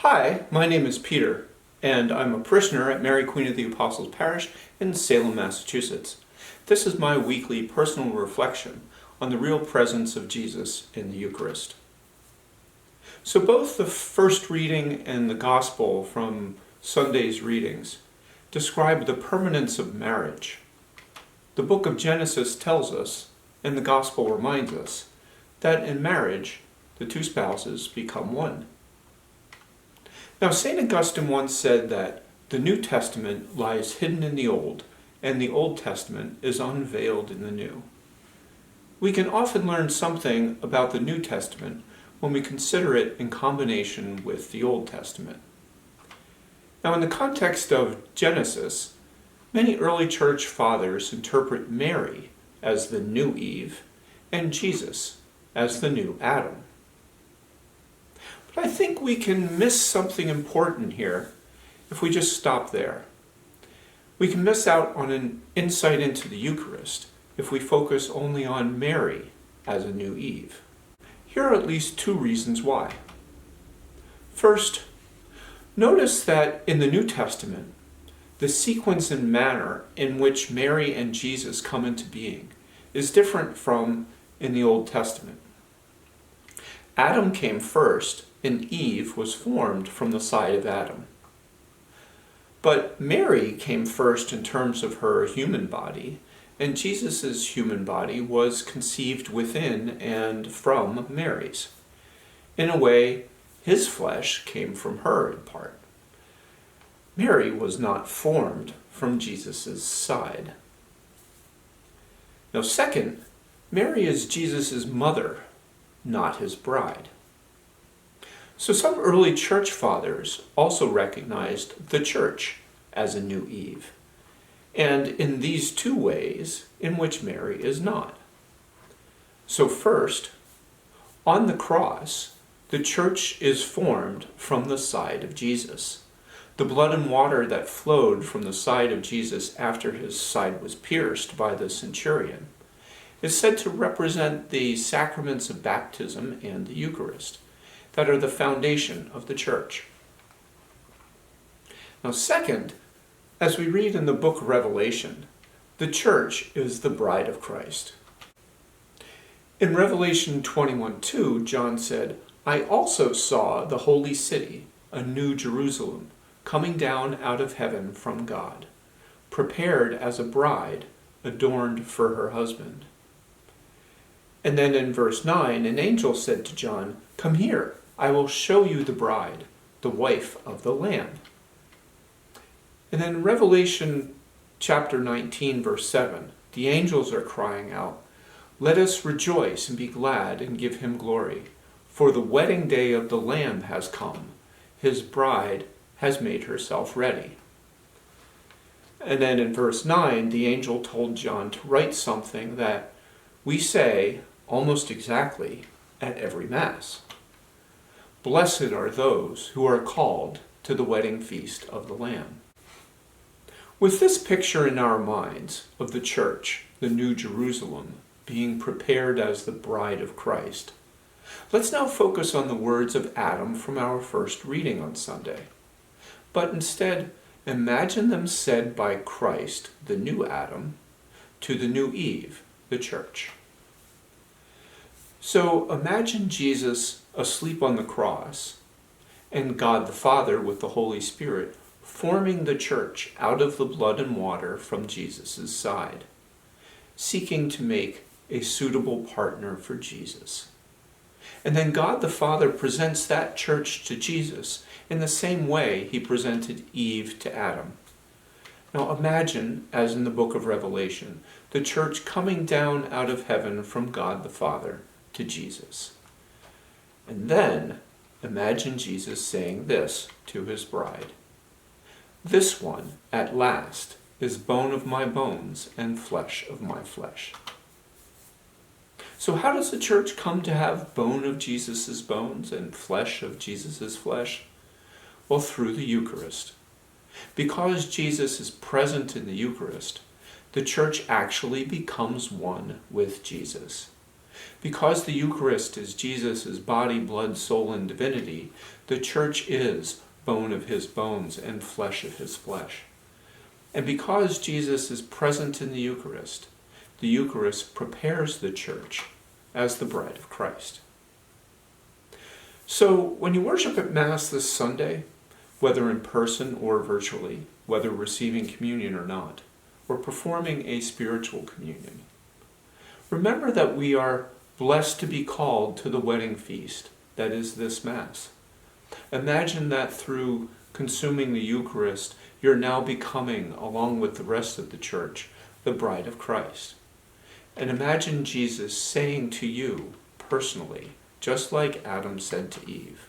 Hi, my name is Peter, and I'm a parishioner at Mary Queen of the Apostles Parish in Salem, Massachusetts. This is my weekly personal reflection on the real presence of Jesus in the Eucharist. So both the first reading and the Gospel from Sunday's readings describe the permanence of marriage. The book of Genesis tells us, and the Gospel reminds us, that in marriage, the two spouses become one. Now, St. Augustine once said that the New Testament lies hidden in the Old, and the Old Testament is unveiled in the New. We can often learn something about the New Testament when we consider it in combination with the Old Testament. Now, in the context of Genesis, many early church fathers interpret Mary as the new Eve and Jesus as the new Adam. But I think we can miss something important here if we just stop there. We can miss out on an insight into the Eucharist if we focus only on Mary as a new Eve. Here are at least two reasons why. First, notice that in the New Testament, the sequence and manner in which Mary and Jesus come into being is different from in the Old Testament. Adam came first, and Eve was formed from the side of Adam. But Mary came first in terms of her human body, and Jesus' human body was conceived within and from Mary's. In a way, his flesh came from her in part. Mary was not formed from Jesus' side. Now, second, Mary is Jesus' mother, not his bride. So some early church fathers also recognized the church as a new Eve, and in these two ways in which Mary is not. So first, on the cross, the church is formed from the side of Jesus. The blood and water that flowed from the side of Jesus after his side was pierced by the centurion is said to represent the sacraments of baptism and the Eucharist that are the foundation of the church. Now, second, as we read in the book of Revelation, the church is the bride of Christ. In Revelation 21:2, John said, "I also saw the holy city, a new Jerusalem, coming down out of heaven from God, prepared as a bride adorned for her husband." And then in verse 9, an angel said to John, "Come here, I will show you the bride, the wife of the Lamb." And then in Revelation chapter 19, verse 7, the angels are crying out, "Let us rejoice and be glad and give him glory, for the wedding day of the Lamb has come. His bride has made herself ready." And then in verse 9, the angel told John to write something that we say almost exactly at every Mass. "Blessed are those who are called to the wedding feast of the Lamb." With this picture in our minds of the church, the New Jerusalem, being prepared as the bride of Christ, let's now focus on the words of Adam from our first reading on Sunday. But instead, imagine them said by Christ, the new Adam, to the new Eve, the church. So imagine Jesus asleep on the cross, and God the Father with the Holy Spirit forming the church out of the blood and water from Jesus' side, seeking to make a suitable partner for Jesus. And then God the Father presents that church to Jesus in the same way he presented Eve to Adam. Now imagine, as in the book of Revelation, the church coming down out of heaven from God the Father to Jesus. And then imagine Jesus saying this to his bride, "This one, at last, is bone of my bones and flesh of my flesh." So how does the church come to have bone of Jesus' bones and flesh of Jesus' flesh? Well, through the Eucharist. Because Jesus is present in the Eucharist, the church actually becomes one with Jesus. Because the Eucharist is Jesus' body, blood, soul, and divinity, the church is bone of his bones and flesh of his flesh. And because Jesus is present in the Eucharist prepares the church as the bride of Christ. So when you worship at Mass this Sunday, whether in person or virtually, whether receiving communion or not, or performing a spiritual communion, remember that we are blessed to be called to the wedding feast that is this Mass. Imagine that through consuming the Eucharist, you're now becoming, along with the rest of the church, the bride of Christ. And imagine Jesus saying to you personally, just like Adam said to Eve,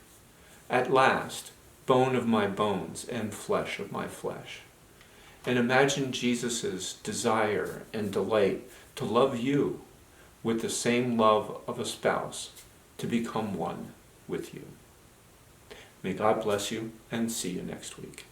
"At last, bone of my bones and flesh of my flesh." And imagine Jesus' desire and delight to love you with the same love of a spouse, to become one with you. May God bless you, and see you next week.